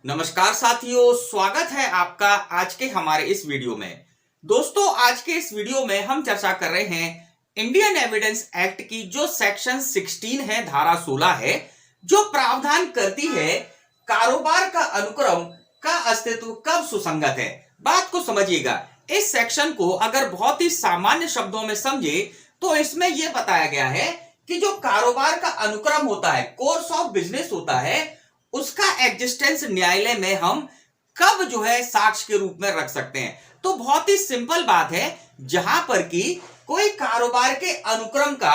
नमस्कार साथियों, स्वागत है आपका आज के हमारे इस वीडियो में। दोस्तों, आज के इस वीडियो में हम चर्चा कर रहे हैं इंडियन एविडेंस एक्ट की जो सेक्शन 16 है, धारा 16 है, जो प्रावधान करती है कारोबार का अनुक्रम का अस्तित्व कब सुसंगत है। बात को समझिएगा, इस सेक्शन को अगर बहुत ही सामान्य शब्दों में समझे तो इसमें यह बताया गया है कि जो कारोबार का अनुक्रम होता है, कोर्स ऑफ बिजनेस होता है, उसका एग्जिस्टेंस न्यायालय में हम कब जो है साक्ष्य के रूप में रख सकते हैं। तो बहुत ही सिंपल बात है, जहां पर कि कोई कारोबार के अनुक्रम का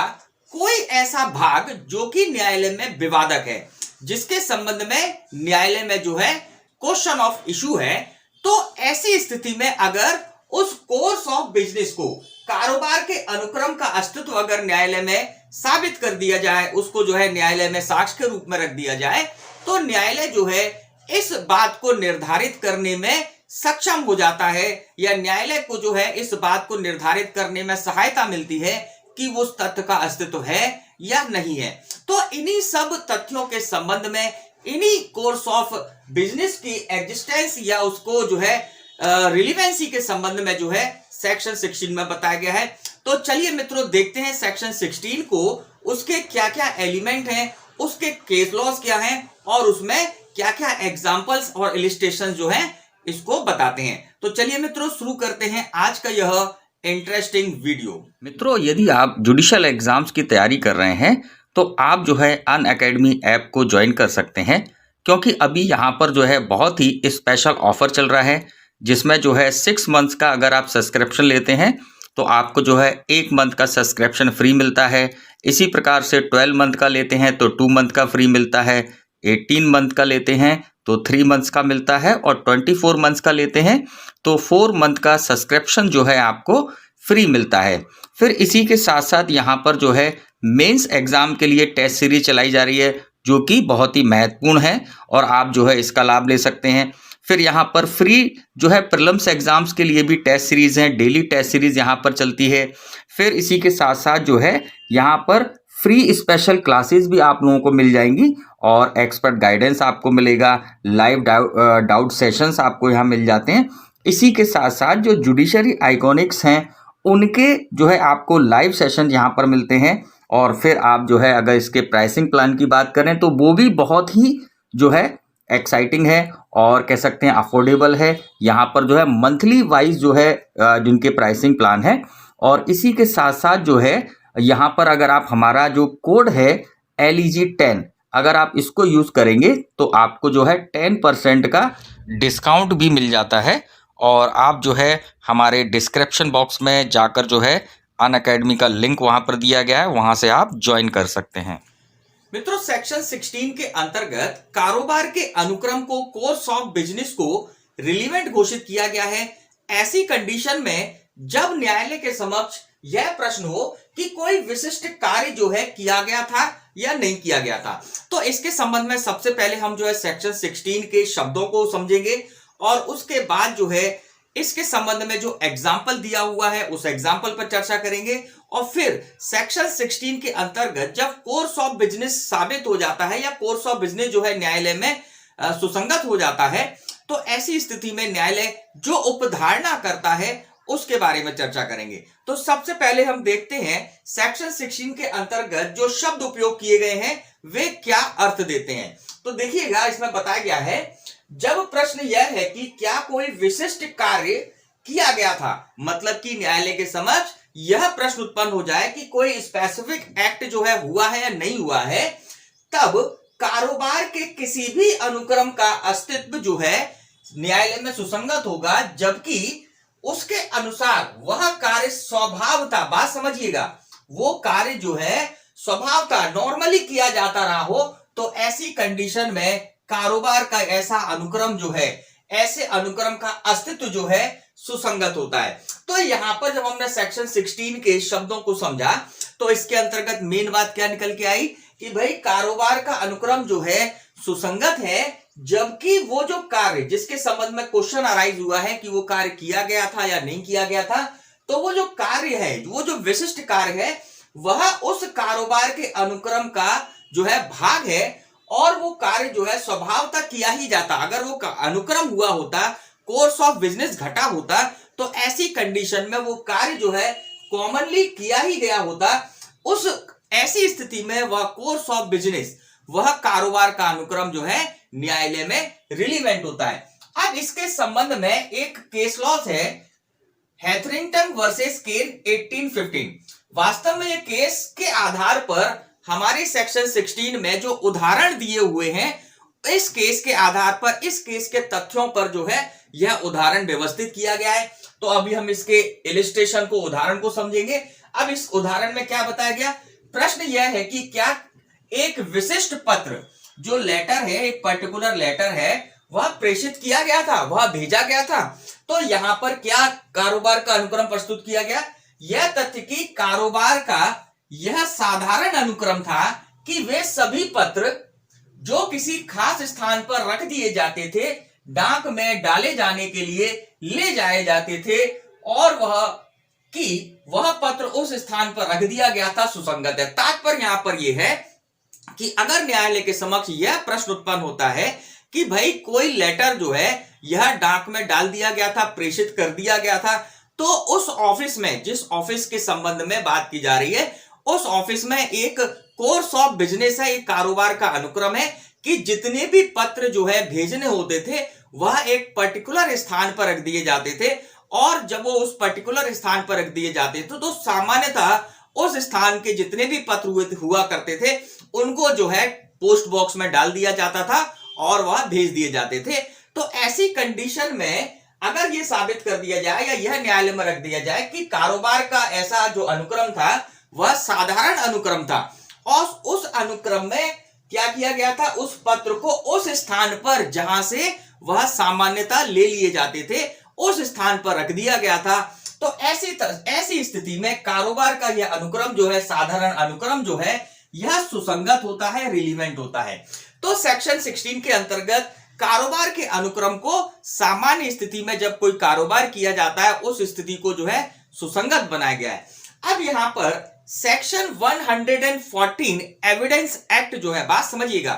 कोई ऐसा भाग जो कि न्यायालय में विवादक है, जिसके संबंध में न्यायालय में जो है क्वेश्चन ऑफ इशू है, तो ऐसी स्थिति में अगर उस कोर्स ऑफ बिजनेस को, कारोबार के अनुक्रम का अस्तित्व अगर न्यायालय में साबित कर दिया जाए, उसको जो है न्यायालय में साक्ष्य के रूप में रख दिया जाए, तो न्यायालय जो है इस बात को निर्धारित करने में सक्षम हो जाता है, या न्यायालय को जो है इस बात को निर्धारित करने में सहायता मिलती है कि उस तथ्य का अस्तित्व है या नहीं है। तो इन्हीं सब तथ्यों के संबंध में, इन्हीं कोर्स ऑफ बिजनेस की एग्जिस्टेंस या उसको जो है रिलीवेंसी के संबंध में जो है सेक्शन 16 में बताया गया है। तो चलिए मित्रों, देखते हैं सेक्शन 16 को, उसके क्या क्या एलिमेंट हैं, उसके केस लॉज क्या हैं, और उसमें क्या क्या एग्जांपल्स और इलिस्ट्रेशन जो हैं इसको बताते हैं। तो चलिए मित्रों, शुरू करते हैं आज का यह इंटरेस्टिंग वीडियो। मित्रों, यदि आप जुडिशियल एग्जाम्स की तैयारी कर रहे हैं तो आप जो है अनअकैडमी ऐप को ज्वाइन कर सकते हैं, क्योंकि अभी यहाँ पर जो है बहुत ही स्पेशल ऑफर चल रहा है, जिसमें जो है 6 मंथ्स का अगर आप सब्सक्रिप्शन लेते हैं तो आपको जो है 1 मंथ का सब्सक्रिप्शन फ्री मिलता है। इसी प्रकार से 12 मंथ का लेते हैं तो 2 मंथ का फ्री मिलता है, 18 मंथ का लेते हैं तो 3 मंथ्स का मिलता है, और 24 मंथ्स का लेते हैं तो 4 मंथ का सब्सक्रिप्शन जो है आपको फ्री मिलता है। फिर इसी के साथ साथ यहाँ पर जो है मेंस एग्ज़ाम के लिए टेस्ट सीरीज चलाई जा रही है, जो कि बहुत ही महत्वपूर्ण है और आप जो है इसका लाभ ले सकते हैं। फिर यहाँ पर फ्री जो है प्रीलिम्स एग्ज़ाम्स के लिए भी टेस्ट सीरीज़ हैं, डेली टेस्ट सीरीज़ यहाँ पर चलती है। फिर इसी के साथ साथ जो है यहाँ पर फ्री स्पेशल क्लासेस भी आप लोगों को मिल जाएंगी, और एक्सपर्ट गाइडेंस आपको मिलेगा, लाइव डाउट सेशंस आपको यहाँ मिल जाते हैं। इसी के साथ साथ जो जुडिशरी आइकॉनिक्स हैं, उनके जो है आपको लाइव सेशन यहाँ पर मिलते हैं। और फिर आप जो है अगर इसके प्राइसिंग प्लान की बात करें तो वो भी बहुत ही जो है एक्साइटिंग है, और कह सकते हैं अफोर्डेबल है। यहाँ पर जो है मंथली वाइज जो है जिनके प्राइसिंग प्लान है, और इसी के साथ साथ जो है यहाँ पर अगर आप हमारा जो कोड है LEG10, अगर आप इसको यूज़ करेंगे तो आपको जो है 10% का डिस्काउंट भी मिल जाता है। और आप जो है हमारे डिस्क्रिप्शन बॉक्स में जाकर जो है अनअकैडमी का लिंक वहाँ पर दिया गया है, वहाँ से आप ज्वाइन कर सकते हैं। मित्रों, सेक्शन 16 के अंतर्गत कारोबार के अनुक्रम को, कोर्स ऑफ बिजनेस को रिलीवेंट घोषित किया गया है ऐसी कंडीशन में जब न्यायालय के समक्ष यह प्रश्न हो कि कोई विशिष्ट कार्य जो है किया गया था या नहीं किया गया था। तो इसके संबंध में सबसे पहले हम जो है सेक्शन 16 के शब्दों को समझेंगे, और उसके बाद जो है इसके संबंध में जो एग्जाम्पल दिया हुआ है उस एग्जाम्पल पर चर्चा करेंगे। और फिर सेक्शन 16 के अंतर्गत जब कोर्स ऑफ बिजनेस साबित हो जाता है, या कोर्स ऑफ बिजनेस जो है न्यायालय में सुसंगत हो जाता है, तो ऐसी स्थिति में न्यायालय जो उपधारणा करता है उसके बारे में चर्चा करेंगे। तो सबसे पहले हम देखते हैं सेक्शन 16 के अंतर्गत जो शब्द उपयोग किए गए हैं वे क्या अर्थ देते हैं। तो देखिएगा, इसमें बताया गया है, जब प्रश्न यह है कि क्या कोई विशिष्ट कार्य किया गया था, मतलब कि न्यायालय के समक्ष यह प्रश्न उत्पन्न हो जाए कि कोई स्पेसिफिक एक्ट जो है हुआ है या नहीं हुआ है, तब कारोबार के किसी भी अनुक्रम का अस्तित्व जो है न्यायालय में सुसंगत होगा, जबकि उसके अनुसार वह कार्य स्वभावतः, बात समझिएगा, वो कार्य जो है स्वभावतः नॉर्मली किया जाता रहा हो, तो ऐसी कंडीशन में कारोबार का ऐसा अनुक्रम जो है, ऐसे अनुक्रम का अस्तित्व जो है सुसंगत होता है। तो यहां पर जब हमने सेक्शन 16 के शब्दों को समझा तो इसके अंतर्गत मेन बात क्या निकल के आई कि भाई कारोबार का अनुक्रम जो है सुसंगत है, जबकि वो जो कार्य जिसके संबंध में क्वेश्चन अराइज हुआ है कि वो कार्य किया गया था या नहीं किया गया था, तो वो जो कार्य है, वो जो विशिष्ट कार्य है, वह उस कारोबार के अनुक्रम का जो है भाग है, और वो कार्य जो है स्वभावतः किया ही जाता। अगर वो अनुक्रम हुआ होता, कोर्स ऑफ बिजनेस घटा होता, तो ऐसी कंडीशन में वो कार्य जो है कॉमनली किया ही गया होता। उस ऐसी स्थिति में वह कोर्स ऑफ बिजनेस, वह कारोबार का अनुक्रम जो है न्यायालय में रिलीवेंट होता है। अब इसके संबंध में एक केस लॉ है, हेथरिंगटन वर्सेस केन 1815। वास्तव में ये केस के आधार पर हमारे सेक्शन 16 में जो उदाहरण दिए हुए हैं, इस केस के आधार पर, इस केस के तथ्यों पर जो है यह उदाहरण व्यवस्थित किया गया है। तो अभी हम इसके इलिस्ट्रेशन को, उदाहरण को समझेंगे। अब इस उदाहरण में क्या बताया गया? प्रश्न यह है कि क्या एक विशिष्ट पत्र, जो लेटर है, एक पर्टिकुलर लेटर है, वह प्रेषित किया गया था, वह भेजा गया था। तो यहां पर क्या कारोबार का अनुक्रम प्रस्तुत किया गया? यह तथ्य कि कारोबार का यह साधारण अनुक्रम था कि वे सभी पत्र जो किसी खास स्थान पर रख दिए जाते थे, डाक में डाले जाने के लिए ले जाए जाते थे, और वह पत्र उस स्थान पर रख दिया गया था, सुसंगत है। तात्पर्य यहां पर यह है कि अगर न्यायालय के समक्ष यह प्रश्न उत्पन्न होता है कि भाई कोई लेटर जो है यह डाक में डाल दिया गया था, प्रेषित कर दिया गया था, तो उस ऑफिस में, जिस ऑफिस के संबंध में बात की जा रही है, उस ऑफिस में एक कोर्स ऑफ बिजनेस है, एक कारोबार का अनुक्रम है कि जितने भी पत्र जो है भेजने होते थे, वह एक पर्टिकुलर स्थान पर रख दिए जाते थे। और जब वो उस पर्टिकुलर स्थान पर रख दिए जाते थे, तो सामान्यतः उस स्थान के जितने भी पत्र हुआ करते थे, उनको जो है पोस्ट बॉक्स में डाल दिया जाता था और वह भेज दिए जाते थे। तो ऐसी कंडीशन में अगर यह साबित कर दिया जाए या यह न्यायालय में रख दिया जाए कि कारोबार का ऐसा जो अनुक्रम था वह साधारण अनुक्रम था, और उस अनुक्रम में क्या किया गया था, उस पत्र को उस स्थान पर जहां से वह सामान्यतः ले लिए जाते थे, उस स्थान पर रख दिया गया था, तो ऐसी स्थिति में कारोबार का यह अनुक्रम जो है, साधारण अनुक्रम जो है, यह सुसंगत होता है, रिलीवेंट होता है। तो सेक्शन 16 के अंतर्गत कारोबार के अनुक्रम को सामान्य स्थिति में जब कोई कारोबार किया जाता है, उस स्थिति को जो है सुसंगत बनाया गया है। अब यहां पर सेक्शन 114 एविडेंस एक्ट जो है, बात समझिएगा,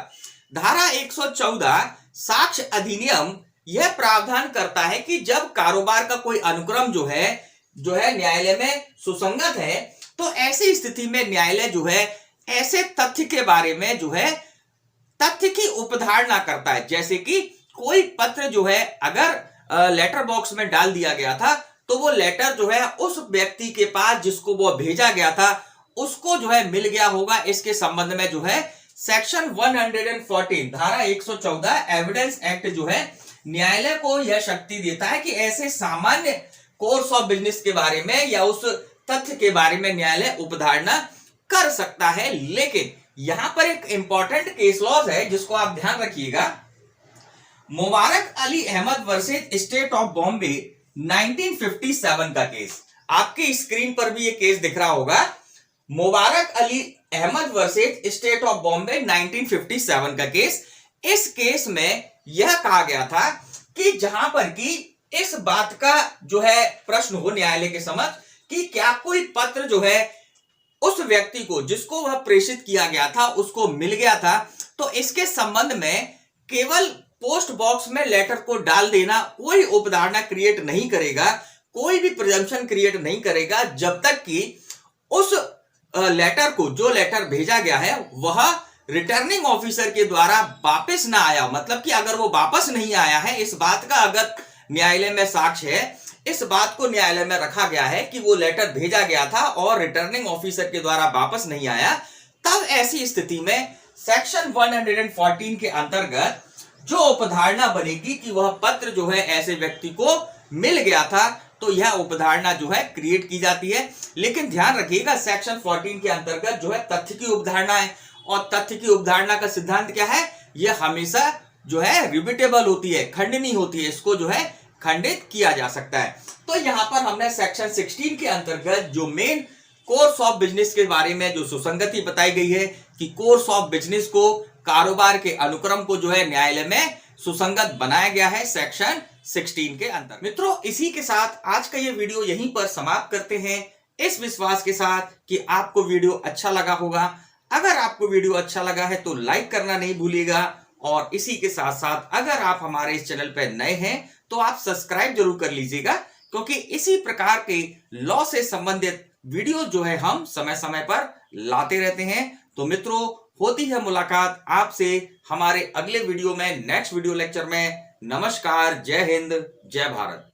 धारा 114 साक्ष्य अधिनियम यह प्रावधान करता है कि जब कारोबार का कोई अनुक्रम जो है न्यायालय में सुसंगत है, तो ऐसी स्थिति में न्यायालय जो है ऐसे तथ्य के बारे में जो है तथ्य की उपधारणा करता है। जैसे कि कोई पत्र जो है अगर लेटर बॉक्स में डाल दिया गया था, तो वो लेटर जो है उस व्यक्ति के पास जिसको वो भेजा गया था, उसको जो है मिल गया होगा। इसके संबंध में जो है सेक्शन 114 धारा 114 एविडेंस एक्ट जो है न्यायालय को यह शक्ति देता है कि ऐसे सामान्य कोर्स ऑफ बिजनेस के बारे में या उस तथ्य के बारे में न्यायालय उपधारणा कर सकता है। लेकिन यहां पर एक इंपॉर्टेंट केस लॉ है जिसको आप ध्यान रखिएगा, Mubarak Ali Ahmad versus state of Bombay 1957 का केस। आपके स्क्रीन पर भी ये केस दिख रहा होगा, Mubarak Ali Ahmad versus state of Bombay 1957 का केस। इस केस में यह कहा गया था कि जहां पर कि इस बात का जो है प्रश्न हो न्यायालय के समक्ष कि क्या कोई पत्र जो है उस व्यक्ति को जिसको वह प्रेषित किया गया था उसको मिल गया था, तो इसके संबंध में केवल पोस्ट बॉक्स में लेटर को डाल देना कोई उपधारणा क्रिएट नहीं करेगा, कोई भी प्रिजम्पशन क्रिएट नहीं करेगा, जब तक कि उस लेटर को, जो लेटर भेजा गया है, वह रिटर्निंग ऑफिसर के द्वारा वापस ना आया। मतलब कि अगर वो वापस नहीं आया है, इस बात का अगर न्यायालय में साक्ष्य है, इस बात को न्यायालय में रखा गया है कि वो लेटर भेजा गया था और रिटर्निंग ऑफिसर के द्वारा वापस नहीं आया, तब ऐसी स्थिति में सेक्शन 114 के अंतर्गत जो उपधारणा बनेगी कि वह पत्र जो है ऐसे व्यक्ति को मिल गया था, तो यह उपधारणा जो है क्रिएट की जाती है। लेकिन ध्यान रखिएगा, सेक्शन 14 के अंतर्गत जो है तथ्य की उपधारणा है, और तथ्य की उपधारणा का सिद्धांत क्या है, यह हमेशा जो है रिपिटेबल होती है, खंडनीय होती है, इसको जो है खंडित किया जा सकता है। तो यहां पर हमने सेक्शन 16 के अंतर्गत जो मेन कोर्स ऑफ बिजनेस के बारे में जो सुसंगति बताई गई है कि कोर्स ऑफ बिजनेस को, कारोबार के अनुक्रम को जो है न्यायालय में सुसंगत बनाया गया है सेक्शन 16 के अंतर्गत। मित्रों, इसी के साथ आज का ये वीडियो यहीं पर समाप्त करते हैं, इस विश्वास के साथ कि आपको वीडियो अच्छा लगा होगा। अगर आपको वीडियो अच्छा लगा है तो लाइक करना नहीं भूलिएगा, और इसी के साथ साथ अगर आप हमारे इस चैनल पर नए हैं तो आप सब्सक्राइब जरूर कर लीजिएगा, क्योंकि इसी प्रकार के लॉ से संबंधित वीडियो जो है हम समय समय पर लाते रहते हैं। तो मित्रों, होती है मुलाकात आपसे हमारे अगले वीडियो में, नेक्स्ट वीडियो लेक्चर में। नमस्कार, जय हिंद, जय भारत।